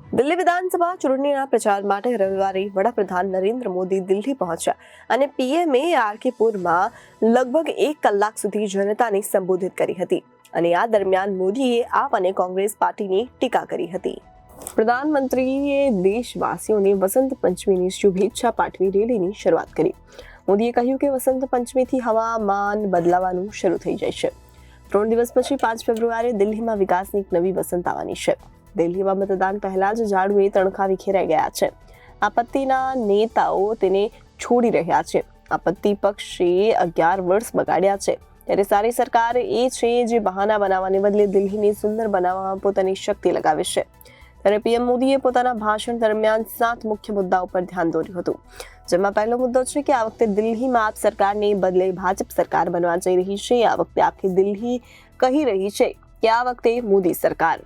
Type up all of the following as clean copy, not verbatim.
દિલ્હી વિધાનસભા ચૂંટણીના પ્રચાર માટે રવિવારે વડાપ્રધાન નરેન્દ્ર મોદી દિલ્હી પહોંચ્યા અને પીએમએ આરકેપુરમાં લગભગ 1 કલાક સુધી જનતાને સંબોધિત કરી હતી અને આ દરમિયાન મોદીએ આપ અને કોંગ્રેસ પાર્ટીની ટીકા કરી હતી। પ્રધાનમંત્રીએ દેશવાસીઓને વસંત પંચમીની શુભેચ્છા પાઠવી રેલીની શરૂઆત કરી। મોદીએ કહ્યું કે વસંત પંચમીથી હવામાન બદલાવાનું શરૂ થઈ જશે। 3 દિવસ પછી 5 ફેબ્રુઆરીએ દિલ્હીમાં વિકાસની એક નવી વસંત આવવાની છે। દિલ્હીમાં મતદાન પહેલા જ ઝાડુએ તણખા વિખેરાઈ ગયા છે। આપત્તિના નેતાઓ તેને છોડી રહ્યા છે। આપત્તિ પક્ષે 11 વર્ષ બગાડ્યા છે। ત્યારે સારી સરકાર એ છે જે બહાના બનાવવાને બદલે દિલ્હીને સુંદર બનાવવામાં પોતાની શક્તિ લગાવે છે। ત્યારે પીએમ મોદીએ પોતાના ભાષણ દરમિયાન 7 મુખ્ય મુદ્દાઓ પર ધ્યાન દોર્યું હતું, જેમાં પહેલો મુદ્દો છે કે આ વખતે દિલ્હીમાં આપ સરકારને બદલે ભાજપ સરકાર બનવા જઈ રહી છે। આ વખતે આખી દિલ્હી કહી રહી છે કે આ વખતે મોદી સરકાર।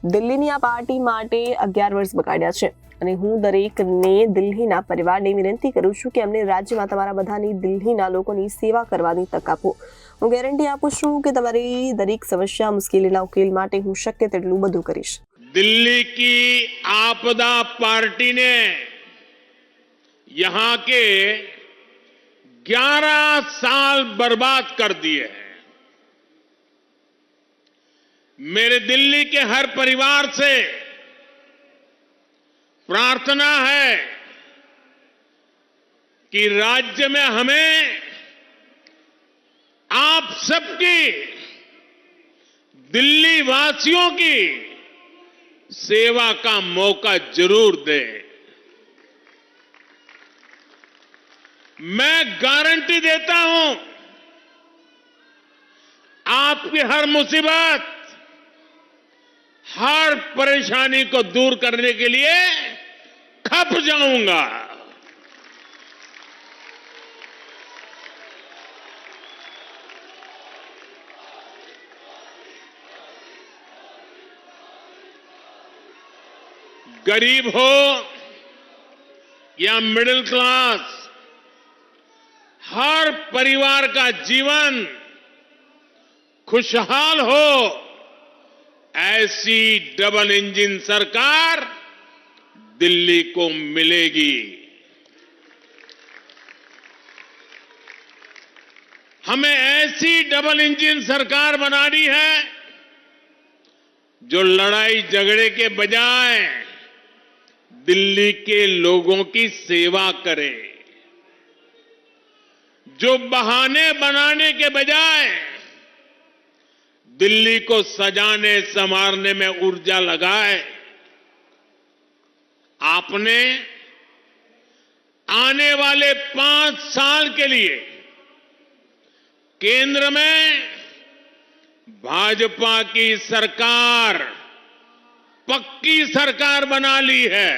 દિલ્હીની આ પાર્ટી માટે 11 વર્ષ બગાડ્યા છે અને હું દરેકને દિલ્હીના પરિવારને વિનંતી કરું છું કે અમને રાજ્યમાં તમારા બધાની દિલ્હીના લોકોની સેવા કરવાની તક આપો। હું ગેરંટી આપું છું કે તમારી દરેક સમસ્યા મુશ્કેલીના ઉકેલ માટે હું શક્ય તેટલું બધું કરીશ। दिल्ली की आपदा पार्टी ने यहां के 11 साल बर्बाद कर दिए हैं। मेरे दिल्ली के हर परिवार से प्रार्थना है कि राज्य में हमें आप सबकी, दिल्ली वासियों की सेवा का मौका जरूर दें। मैं गारंटी देता हूं, आपकी हर मुसीबत, हर परेशानी को दूर करने के लिए खप जाऊंगा। गरीब हो या मिडिल क्लास, हर परिवार का जीवन खुशहाल हो, ऐसी डबल इंजन सरकार दिल्ली को मिलेगी। हमें ऐसी डबल इंजन सरकार बनानी है जो लड़ाई झगड़े के बजाय दिल्ली के लोगों की सेवा करे, जो बहाने बनाने के बजाय दिल्ली को सजाने संवारने में ऊर्जा लगाए। आपने आने वाले 5 साल के लिए केंद्र में भाजपा की सरकार, पक्की सरकार बना ली है।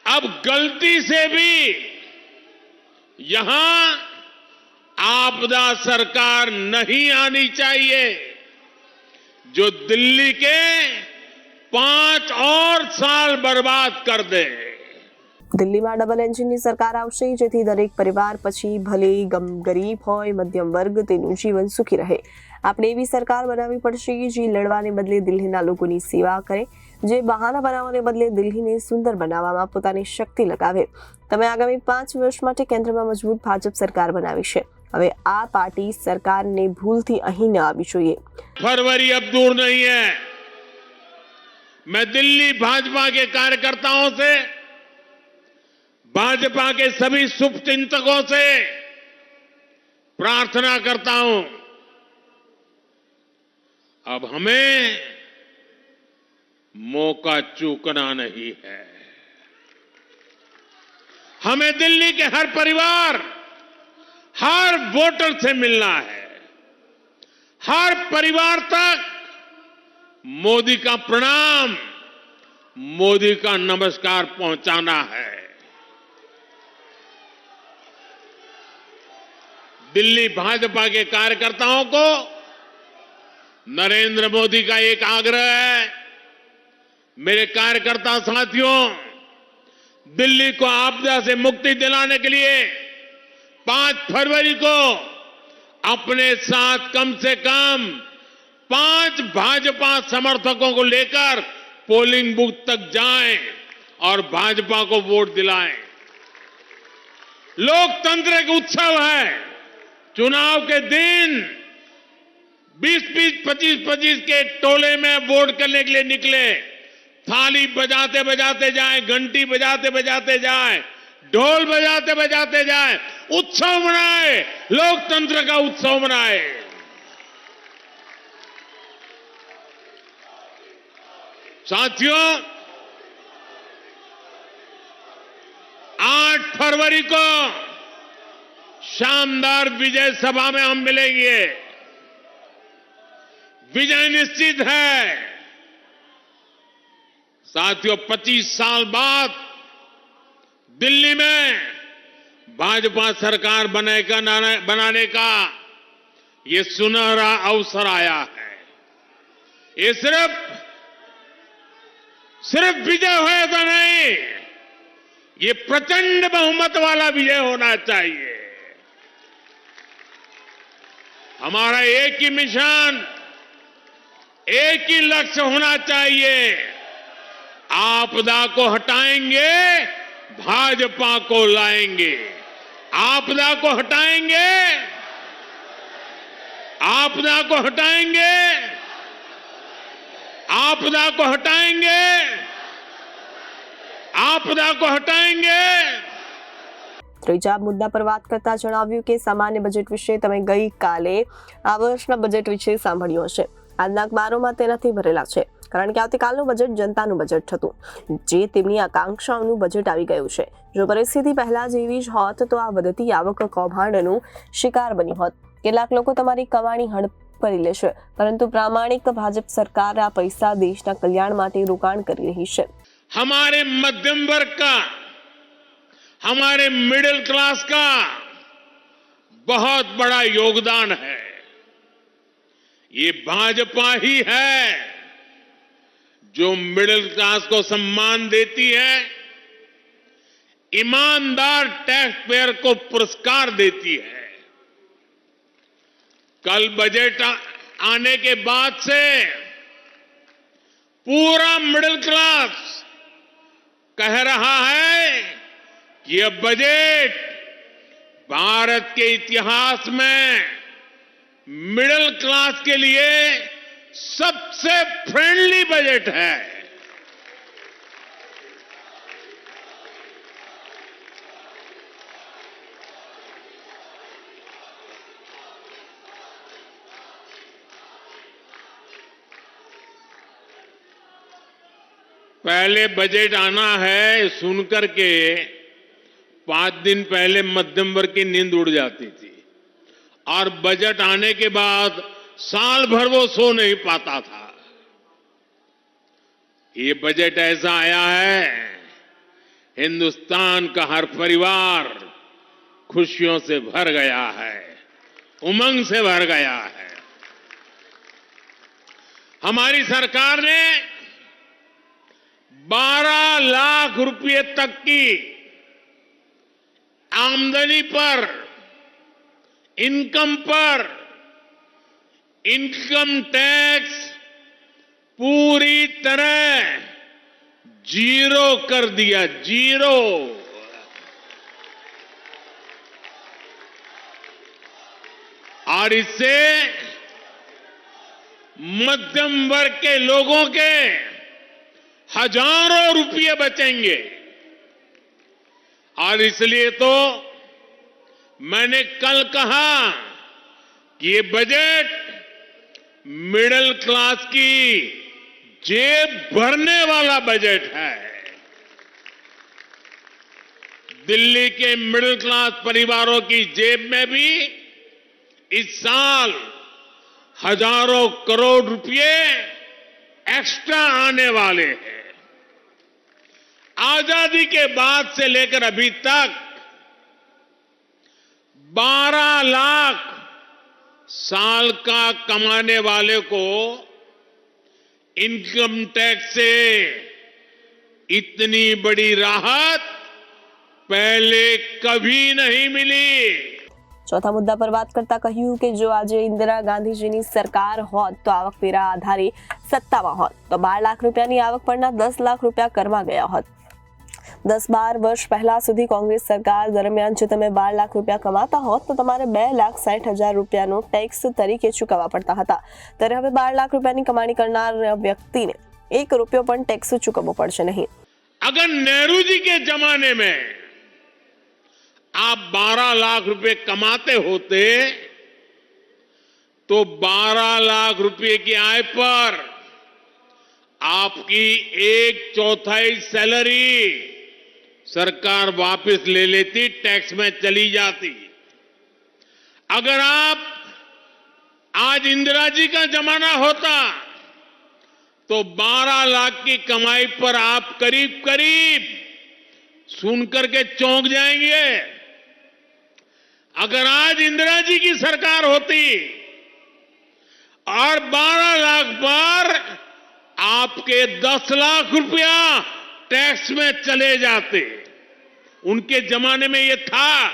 अब गलती से भी यहां आपदा सरकार नहीं आनी चाहिए जो दिल्ली के 5 और साल बर्बाद कर दे। દિલ્હીમાં ડબલ એન્જિનની સરકાર આવશે, જેથી દરેક પરિવાર પછી ભલે ગરીબ હોય મધ્યમ વર્ગ તેનું જીવન સુખી રહે। આપણે એવી સરકાર બનાવવી પડશે જે લડવાને બદલે દિલ્હીના લોકોની સેવા કરે, જે બહાના બનાવવાને બદલે દિલ્હીને સુંદર બનાવવામાં પોતાની શક્તિ લગાવે। તમે આગામી 5 વર્ષ માટે કેન્દ્રમાં મજબૂત ભાજપ સરકાર બનાવી છે। હવે આ પાર્ટી સરકારને ભૂલથી અહીં ન આવવી જોઈએ। फरवरी अब दूर नहीं है। मैं दिल्ली भाजपा के कार्यकर्ताओं से, भाजपा के सभी शुभचिंतकों से प्रार्थना करता हूं, अब हमें मौका चूकना नहीं है। हमें दिल्ली के हर परिवार, हर वोटर से मिलना है। हर परिवार तक मोदी का प्रणाम, मोदी का नमस्कार पहुंचाना है। दिल्ली भाजपा के कार्यकर्ताओं को नरेंद्र मोदी का एक आग्रह है। मेरे कार्यकर्ता साथियों, दिल्ली को आपदा से मुक्ति दिलाने के लिए 5 फरवरी को अपने साथ कम से कम 5 भाजपा समर्थकों को लेकर पोलिंग बूथ तक जाएं और भाजपा को वोट दिलाएं। लोकतंत्र एक उत्सव है। चुनाव के दिन 20-20, 25-25 के टोले में वोट करने के लिए निकले, थाली बजाते बजाते जाए, घंटी बजाते बजाते जाए, ढोल बजाते बजाते जाए, उत्सव मनाए, लोकतंत्र का उत्सव मनाए। साथियों, 8 फरवरी को शानदार विजय सभा में हम मिलेंगे। विजय निश्चित है। साथियों, 25 साल बाद दिल्ली में भाजपा सरकार बनाने का ये सुनहरा अवसर आया है। ये सिर्फ विजय हो ऐसा नहीं, ये प्रचंड बहुमत वाला विजय होना चाहिए। हमारा एक ही मिशन, एक ही लक्ष्य होना चाहिए। आपदा को हटाएंगे, भाजपा को लाएंगे। आपदा को हटाएंगे, आपदा को हटाएंगे, आपदा को हटाएंगे, आपदा को हटाएंगे। ત્રીજા મુદ્દા પર વાત કરતા જણાવ્યું કે સામાન્ય બજેટ વિશે તમે ગઈકાલે આ વર્ષના બજેટ વિશે સાંભળ્યું હશે. આજના અખબારોમાં તેનાથી ભરેલા છે, કારણ કે આવતીકાલનું બજેટ જનતાનું બજેટ હતું, જે તેમની આકાંક્ષાઓનું બજેટ આવી ગયું છે. જો પરિસ્થિતિ પહેલા જેવી જ હોત તો આ વધતી આવક કૌભાંડનું શિકાર બની હોત. કેટલાક લોકો તમારી કમાણી હડપ કરી લેશે, પરંતુ પ્રામાણિક ભાજપ સરકાર આ પૈસા દેશના કલ્યાણ માટે રોકાણ કરી રહી છે. हमारे मध्यम वर्ग का, हमारे मिडिल क्लास का बहुत बड़ा योगदान है। ये भाजपा ही है जो मिडिल क्लास को सम्मान देती है, ईमानदार टैक्स पेयर को पुरस्कार देती है। कल बजट आने के बाद से पूरा मिडिल क्लास कह रहा है कि यह बजट भारत के इतिहास में मिडिल क्लास के लिए सबसे फ्रेंडली बजट है। पहले बजट आना है सुनकर के 5 दिन पहले मध्यम वर्ग की नींद उड़ जाती थी, और बजट आने के बाद साल भर वो सो नहीं पाता था। ये बजट ऐसा आया है, हिंदुस्तान का हर परिवार खुशियों से भर गया है, उमंग से भर गया है। हमारी सरकार ने 12 लाख रुपए तक की आमदनी पर, इनकम पर इनकम टैक्स पूरी तरह जीरो कर दिया, जीरो। और इससे मध्यम वर्ग के लोगों के हजारों रुपये बचेंगे। और इसलिए तो मैंने कल कहा कि ये बजट मिडिल क्लास की जेब भरने वाला बजट है। दिल्ली के मिडिल क्लास परिवारों की जेब में भी इस साल हजारों करोड़ रुपए एक्स्ट्रा आने वाले हैं। आजादी के बाद से लेकर अभी तक 12 लाख साल का कमाने वाले को इनकम टैक्स से इतनी बड़ी राहत पहले कभी नहीं मिली। ચોથા મુદ્દા પર વાત કરતા કહ્યું કે જો આજે ઇન્દિરા ગાંધીજીની સરકાર હોત તો આવકવેરા આધારે સત્તામાં હોત તો 12 લાખ રૂપિયાની આવક પરના 10 લાખ રૂપિયા કરમાં ગયા હોત. 10-12 વર્ષ પહેલા સુધી કોંગ્રેસ સરકાર દરમિયાન જો તમે 12 લાખ રૂપિયા કમાતા હોત તો તમારે 2,60,000 રૂપિયાનો ટેક્સ તરીકે ચૂકવવા પડતા હતા. ત્યારે હવે 12 લાખ રૂપિયાની કમાણી કરનાર વ્યક્તિને 1 રૂપિયો પણ ટેક્સ ચૂકવવો પડશે નહીં. अगर नेहरू जी के जमाने में आप 12 लाख रुपए कमाते होते तो 12 लाख रुपए की आय पर आपकी 1/4 सैलरी सरकार वापस ले लेती, टैक्स में चली जाती. अगर आप आज इंदिरा जी का जमाना होता तो 12 लाख की कमाई पर आप करीब करीब सुनकर के चौंक जाएंगे. अगर आज इंदिरा जी की सरकार होती और 12 लाख पर आपके 10 लाख रुपया टैक्स में चले जाते. उनके जमाने में ये था,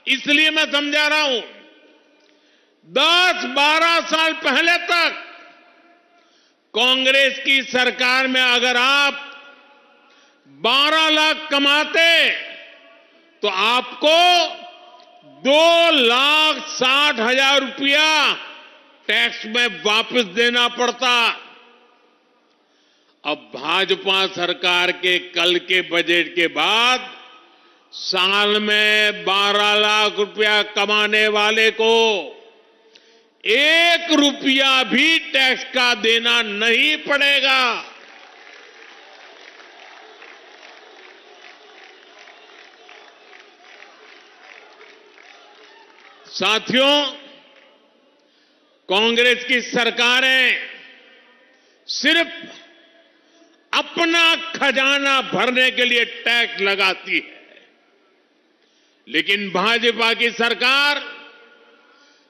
इसलिए मैं समझा रहा हूं. 10-12 साल पहले तक कांग्रेस की सरकार में अगर आप 12 लाख कमाते तो आपको 2,60,000 रुपया टैक्स में वापस देना पड़ता. अब भाजपा सरकार के कल के बजट के बाद साल में 12 लाख रुपया कमाने वाले को 1 रुपया भी टैक्स का देना नहीं पड़ेगा. साथियों, कांग्रेस की सरकारें सिर्फ अपना खजाना भरने के लिए टैक्स लगाती है, लेकिन भाजपा की सरकार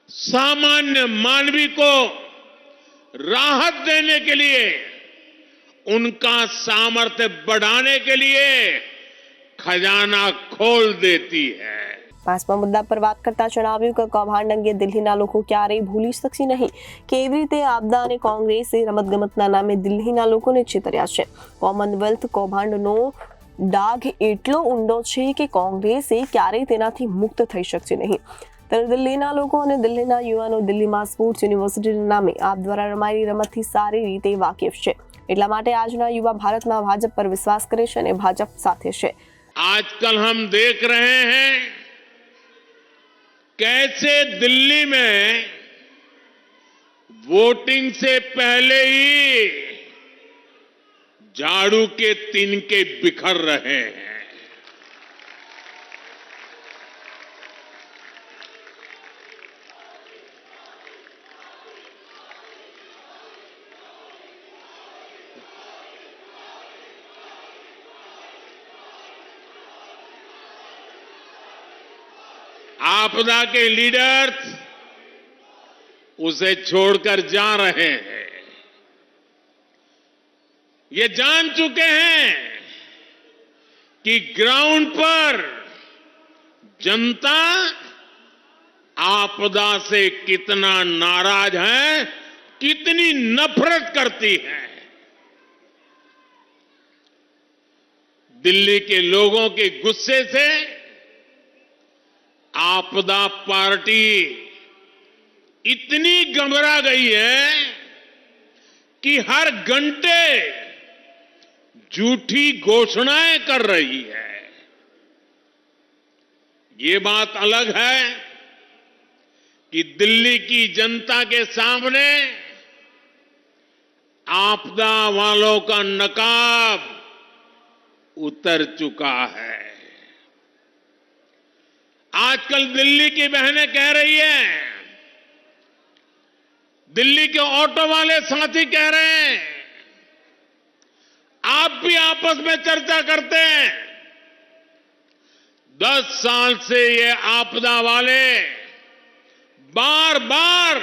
सामान्य मानवी को राहत देने के लिए, उनका सामर्थ्य बढ़ाने के लिए खजाना खोल देती है. 5મા મુદ્દા પર વાત કરતા જણાવ્યું કે કૌભાંડ અંગે દિલ્હીના લોકો ક્યારેય ભૂલી શકશે નહીં કે એવી રીતે આપદા અને કોંગ્રેસે રમતગમતના નામે દિલ્હીના લોકોને છેતર્યા છે. કોમનવેલ્થ કૌભાંડનો ડાઘ એટલો ઊંડો છે કે કોંગ્રેસે ક્યારેય તેનાથી મુક્ત થઈ શકશે નહીં. ત્યારે દિલ્હીના લોકો અને દિલ્હીના યુવાનો દિલ્હીમાં સ્પોર્ટ્સ યુનિવર્સિટીના નામે આપ દ્વારા રમાયેલી રમતથી સારી રીતે વાકેફ છે. એટલા માટે આજના યુવા ભારતમાં ભાજપ પર વિશ્વાસ કરે છે અને ભાજપ સાથે છે. आजकल हम देख रहे हैं कैसे दिल्ली में वोटिंग से पहले ही झाड़ू के तिनके बिखर रहे हैं. आपदा के लीडर्स उसे छोड़कर जा रहे हैं. ये जान चुके हैं कि ग्राउंड पर जनता आपदा से कितना नाराज है, कितनी नफरत करती है. दिल्ली के लोगों के गुस्से से आपदा पार्टी इतनी घबरा गई है कि हर घंटे झूठी घोषणाएं कर रही है. ये बात अलग है कि दिल्ली की जनता के सामने आपदा वालों का नकाब उतर चुका है. आजकल दिल्ली की बहनें कह रही हैं, दिल्ली के ऑटो वाले साथी कह रहे हैं, आप भी आपस में चर्चा करते हैं. 10 साल से ये आपदा वाले बार बार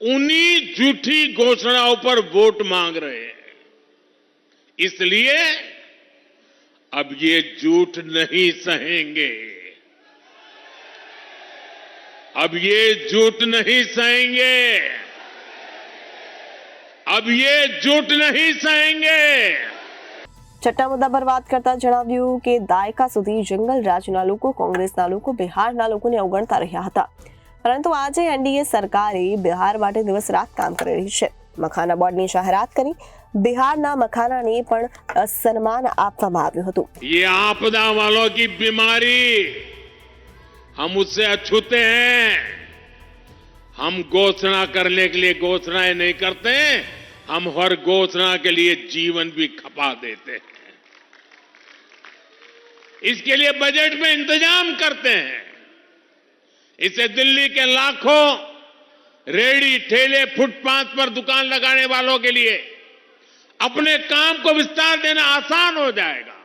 उन्हीं झूठी घोषणाओं पर वोट मांग रहे हैं. इसलिए अब ये झूठ नहीं सहेंगे. अब ये झूठ नहीं सहेंगे, अब ये झूठ नहीं सहेंगे। છઠ્ઠા મુદ્દા પર વાત કરતા જણાવ્યું કે દાયકા સુધી જંગલ રાજના લોકો કોંગ્રેસના લોકો બિહારના લોકોને અવગણતા રહ્યા હતા, પરંતુ આજે એનડીએ સરકારે બિહાર માટે દિવસ રાત કામ કરી રહી છે. મખાના બોર્ડની જાહેરાત કરી બિહારના મખાનાને પણ સન્માન આપવામાં આવ્યું હતું. ये आपदा वालों की बीमारी, हम उससे अछूते हैं. हम घोषणा करने के लिए घोषणाएं नहीं करते, हम हर घोषणा के लिए जीवन भी खपा देते हैं. इसके लिए बजट में इंतजाम करते हैं. इससे दिल्ली के लाखों रेडी ठेले फुटपाथ पर दुकान लगाने वालों के लिए अपने काम को विस्तार देना आसान हो जाएगा.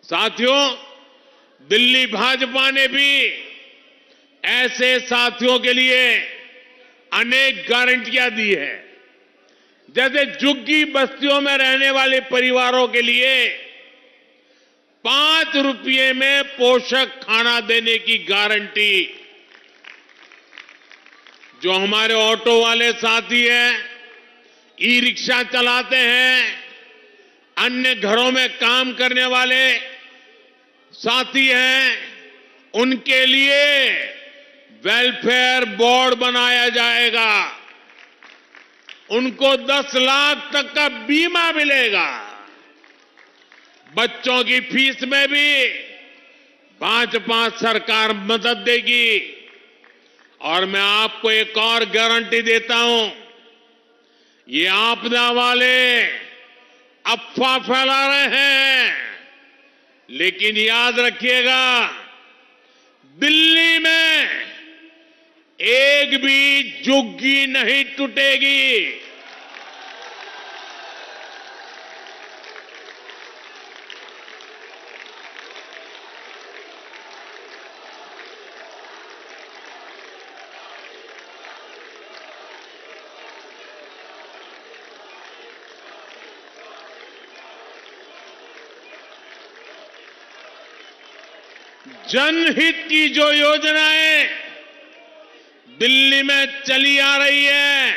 साथियों, दिल्ली भाजपा ने भी ऐसे साथियों के लिए अनेक गारंटियां दी है. जैसे झुग्गी बस्तियों में रहने वाले परिवारों के लिए 5 रुपये में पोषक खाना देने की गारंटी. जो हमारे ऑटो वाले साथी हैं, ई रिक्शा चलाते हैं, अन्य घरों में काम करने वाले साथी हैं, उनके लिए वेलफेयर बोर्ड बनाया जाएगा. उनको 10 लाख तक का बीमा मिलेगा. बच्चों की फीस में भी भाजपा सरकार मदद देगी. और मैं आपको एक और गारंटी देता हूं, ये आपदा वाले अफवाह फैला रहे हैं, लेकिन याद रखिएगा, दिल्ली में एक भी झुग्गी नहीं टूटेगी. जनहित की जो योजनाएं दिल्ली में चली आ रही है,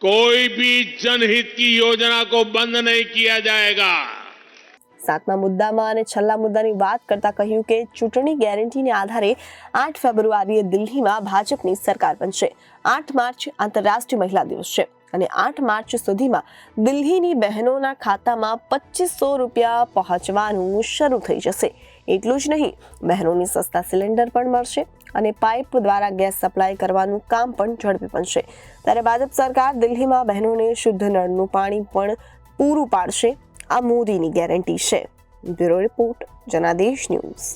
कोई भी जनहित की योजना को बंद नहीं किया जाएगा. સાતમા મુદ્દામાં અને છેલ્લા મુદ્દાની વાત કરતા કહ્યું કે ચૂંટણી ગેરંટીને આધારે 8 ફેબ્રુઆરીએ દિલ્હીમાં ભાજપની સરકાર બનશે. 8 માર્ચ આંતરરાષ્ટ્રીય મહિલા દિવસ છે અને 8 માર્ચ સુધીમાં દિલ્હીની બહેનોના ખાતામાં 2500 રૂપિયા પહોંચવાનું શરૂ થઈ જશે. એટલું જ નહીં, બહેનોને સસ્તા સિલિન્ડર પણ મળશે અને પાઇપ દ્વારા ગેસ સપ્લાય કરવાનું કામ પણ ઝડપી બનશે. ત્યારે ભાજપ સરકાર દિલ્હીમાં બહેનોને શુદ્ધ નળનું પાણી પણ પૂરું પાડશે. આ મોદીની ગેરંટી છે. Bureau report, Janadesh news.